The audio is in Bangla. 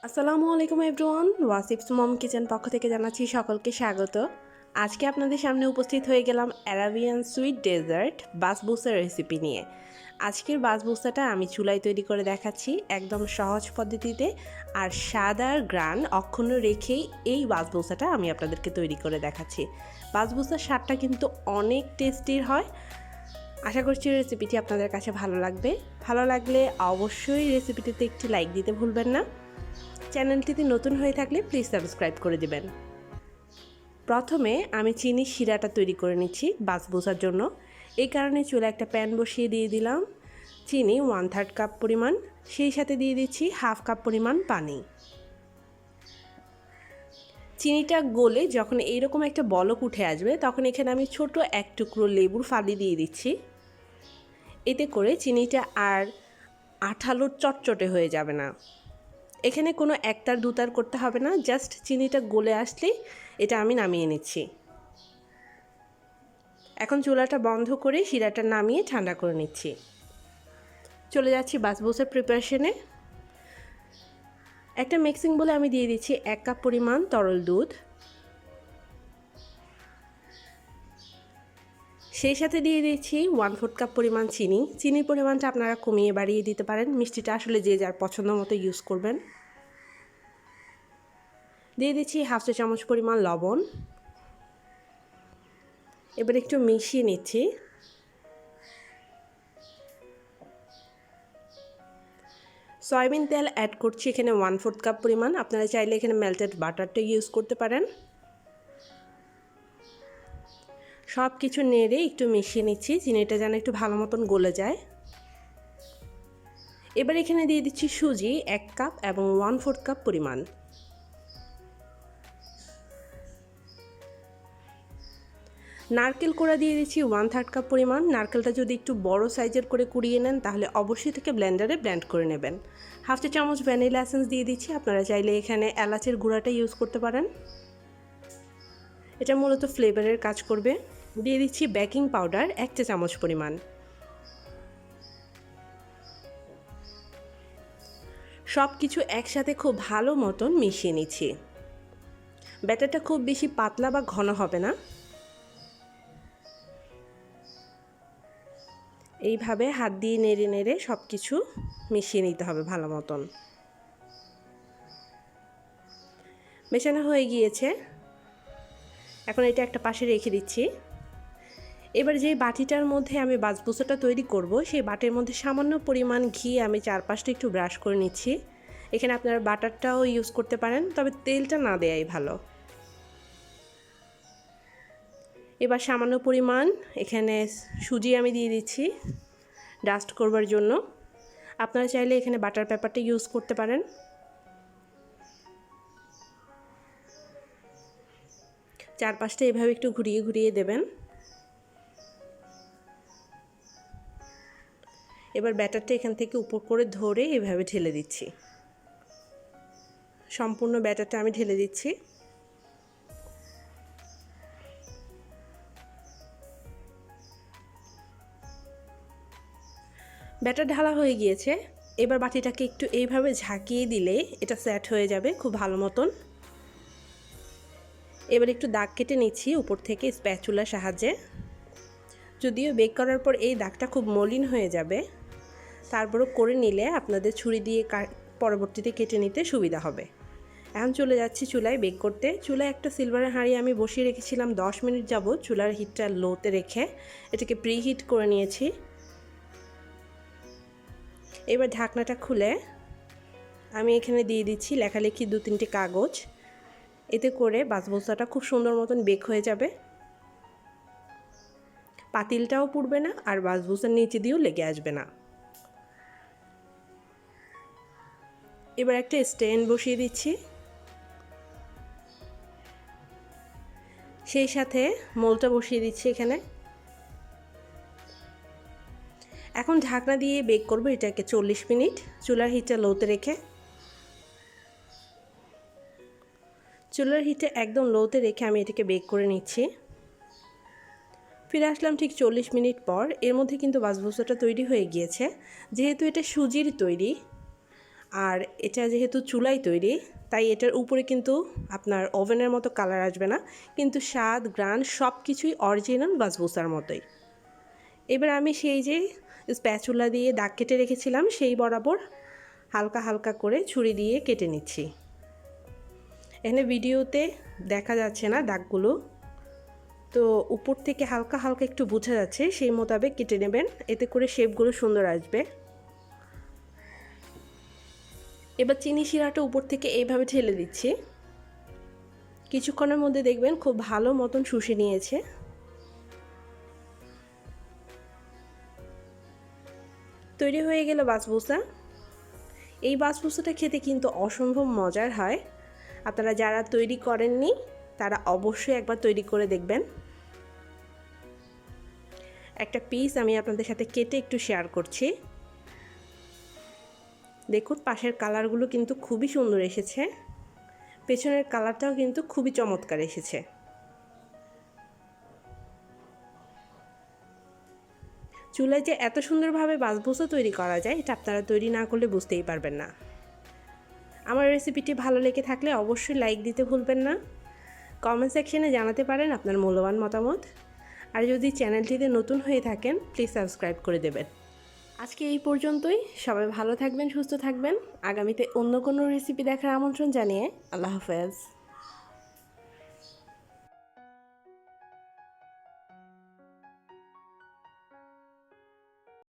আসসালামু আলাইকুম এভরিওয়ান, ওয়াসিফস মম কিচেন পক্ষ থেকে জানাচ্ছি সকলকে স্বাগত। আজকে আপনাদের সামনে উপস্থিত হয়ে গেলাম অ্যারাবিয়ান সুইট ডেজার্ট বাসবুসার রেসিপি নিয়ে। আজকের বাসবুসাটা আমি চুলায় তৈরি করে দেখাচ্ছি একদম সহজ পদ্ধতিতে, আর স্বাদ আর গ্রান অক্ষুণ্ণ রেখেই এই বাসবুসাটা আমি আপনাদেরকে তৈরি করে দেখাচ্ছি। বাসবুসার স্বাদটা কিন্তু অনেক টেস্টির হয়। আশা করছি রেসিপিটি আপনাদের কাছে ভালো লাগবে। ভালো লাগলে অবশ্যই রেসিপিটিতে একটি লাইক দিতে ভুলবেন না। চ্যানেলটিতে নতুন হয়ে থাকলে প্লিজ সাবস্ক্রাইব করে দিবেন। প্রথমে আমি চিনির শিরাটা তৈরি করে নিচ্ছি বাসবুসার জন্য। এই কারণে চুলায় একটা প্যান বসিয়ে দিয়ে দিলাম চিনি 1/3 কাপ পরিমাণ, সেই সাথে দিয়ে দিচ্ছি 1/2 কাপ পরিমাণ পানি। চিনিটা গলে যখন এইরকম একটা বলক উঠে আসবে তখন এখানে আমি ছোট এক টুকরো লেবুর ফালি দিয়ে দিচ্ছি। এতে করে চিনিটা আর আঠালো চটচটে হয়ে যাবে না। এখানে কোনো একতার দুতার করতে হবে না, জাস্ট চিনিটা গলে আসলেই এটা আমি নামিয়ে নিচ্ছি। এখন চুলাটা বন্ধ করে শিরাটা নামিয়ে ঠান্ডা করে নিচ্ছি। চলে যাচ্ছি বাসবুসার প্রিপারেশনে। একটা মিক্সিং বলে আমি দিয়ে দিচ্ছি 1 কাপ পরিমাণ তরল দুধ, সেই সাথে দিয়ে দিচ্ছি 1/4 কাপ পরিমাণ চিনি। চিনির পরিমাণটা আপনারা কমিয়ে বাড়িয়ে দিতে পারেন, মিষ্টিটা আসলে যে যার পছন্দ মতো ইউজ করবেন। দিয়ে দিচ্ছি 1/2 চা চামচ পরিমাণ লবণ। এবার একটু মিশিয়ে নিচ্ছি। সয়াবিন তেল অ্যাড করছি এখানে 1/4 কাপ পরিমাণ। আপনারা চাইলে এখানে মেল্টেড বাটারটা ইউজ করতে পারেন। সব কিছু নেড়ে একটু মিশিয়ে নিচ্ছি, চিনিটা যেন একটু ভালো মতন গলে যায়। এবার এখানে দিয়ে দিচ্ছি সুজি 1 কাপ এবং 1/4 কাপ পরিমাণ। নারকেল কোড়া দিয়ে দিচ্ছি 1/3 কাপ পরিমাণ। নারকেলটা যদি একটু বড় সাইজের করে কুড়িয়ে নেন তাহলে অবশ্যই থেকে ব্লেন্ডারে ব্লেন্ড করে নেবেন। 1/2 চা চামচ ভ্যানিলা এসেন্স দিয়ে দিচ্ছি। আপনারা চাইলে এখানে এলাচের গুঁড়াটা ইউজ করতে পারেন, এটা মূলত ফ্লেভারের কাজ করবে। দিয়ে দিচ্ছি বেকিং পাউডার 1 চা চামচ পরিমাণ। সব কিছু একসাথে খুব ভালো মতন মিশিয়ে নিচ্ছি। ব্যাটারটা খুব বেশি পাতলা বা ঘন হবে না, এইভাবে হাত দিয়ে নেড়ে নেড়ে সব কিছু মিশিয়ে নিতে হবে ভালো মতন। মেশানো হয়ে গিয়েছে, এখন এটা একটা পাশে রেখে দিচ্ছি। এবার যে বাটিটার মধ্যে আমি বাসবুসাটা তৈরি করব সেই বাটির মধ্যে সামান্য পরিমাণ ঘি আমি চারপাশটা একটু ব্রাশ করে নিচ্ছি। এখানে আপনারা বাটারটাও ইউজ করতে পারেন, তবে তেলটা না দেয়াই ভালো। এবার সামান্য পরিমাণ এখানে সুজি আমি দিয়ে দিচ্ছি ডাস্ট করবার জন্য। আপনারা চাইলে এখানে বাটার পেপারটা ইউজ করতে পারেন। চারপাশটা এভাবে একটু ঘুরিয়ে ঘুরিয়ে দেবেন। এবার ব্যাটারটা এখান থেকে উপর করে ধরে এভাবে ঢেলে দিচ্ছি। সম্পূর্ণ ব্যাটারটা আমি ঢেলে দিচ্ছি। ব্যাটার ঢালা হয়ে গিয়েছে। এবার বাটিটাকে একটু এইভাবে ঝাঁকিয়ে দিলে এটা সেট হয়ে যাবে খুব ভালো মতন। এবার একটু দাগ কেটে নিচ্ছি উপর থেকে স্প্যাচুলার সাহায্যে। যদিও বেক করার পর এই দাগটা খুব মলিন হয়ে যাবে, তারপরও করে নিলে আপনাদের ছুরি দিয়ে পরবর্তীতে কেটে নিতে সুবিধা হবে। এখন চলে যাচ্ছি চুলায় বেক করতে। চুলায় একটা সিলভারের হাঁড়ি আমি বসিয়ে রেখেছিলাম 10 মিনিট যাবত। চুলার হিটটা লোতে রেখে এটাকে প্রিহিট করে নিয়েছি। এবার ঢাকনাটা খুলে আমি এখানে দিয়ে দিচ্ছি লেখালেখি 2-3টি কাগজ। এতে করে বাসবুসাটা খুব সুন্দর মতন বেক হয়ে যাবে, পাতিলটাও পুড়বে না আর বাসবুসার নিচে দিয়েও লেগে আসবে না। এবার একটা স্ট্যান্ড বসিয়ে দিচ্ছি, সেই সাথে মোলটা বসিয়ে দিচ্ছি এখানে। এখন ঢাকনা দিয়ে বেক করব এটাকে 40 মিনিট চুলার হিটটা লোতে রেখে। চুলার হিটে একদম লোতে রেখে আমি এটাকে বেক করে নিচ্ছি। ফিরে আসলাম ঠিক 40 মিনিট পর। এর মধ্যে কিন্তু বাসবুসাটা তৈরি হয়ে গিয়েছে। যেহেতু এটা সুজির তৈরি আর এটা যেহেতু চুলায় তৈরি তাই এটার উপরে কিন্তু আপনার ওভেনের মতো কালার আসবে না, কিন্তু স্বাদ ঘ্রাণ সব কিছুই অরিজিনাল বাসবুসার মতোই। এবার আমি সেই যে স্প্যাচুলা দিয়ে দাগ কেটে রেখেছিলাম সেই বরাবর হালকা হালকা করে ছুরি দিয়ে কেটে নিচ্ছি। এখানে ভিডিওতে দেখা যাচ্ছে না দাগগুলো, তো উপর থেকে হালকা হালকা একটু বোঝা যাচ্ছে, সেই মোতাবেক কেটে নেবেন, এতে করে শেপগুলো সুন্দর আসবে। এবার চিনি শিরাটা উপর থেকে এইভাবে ঢেলে দিচ্ছি। কিছুক্ষণের মধ্যে দেখবেন খুব ভালো মতন শুষে নিয়েছে। তৈরি হয়ে গেল বাসবুসা। এই বাসবুসাটা খেতে কিন্তু অসম্ভব মজার হয়। আপনারা যারা তৈরি করেননি তারা অবশ্যই একবার তৈরি করে দেখবেন। একটা পিস আমি আপনাদের সাথে কেটে একটু শেয়ার করছি। দেখুন পাশের কালারগুলো কিন্তু খুবই সুন্দর এসেছে, পেছনের কালারটাও কিন্তু খুবই চমৎকার এসেছে। চুলায় যে এত সুন্দরভাবে বাসবুসা তৈরি করা যায় এটা আপনারা তৈরি না করলে বুঝতেই পারবেন না। আমার রেসিপিটি ভালো লেগে থাকলে অবশ্যই লাইক দিতে ভুলবেন না। কমেন্ট সেকশনে জানাতে পারেন আপনার মূল্যবান মতামত। আর যদি চ্যানেলটিতে নতুন হয়ে থাকেন প্লিজ সাবস্ক্রাইব করে দেবেন। আজকে এই পর্যন্তই। সবাই ভালো থাকবেন, সুস্থ থাকবেন। আগামীতে অন্য কোনো রেসিপি দেখার আমন্ত্রণ জানিয়ে আল্লাহ হাফেজ।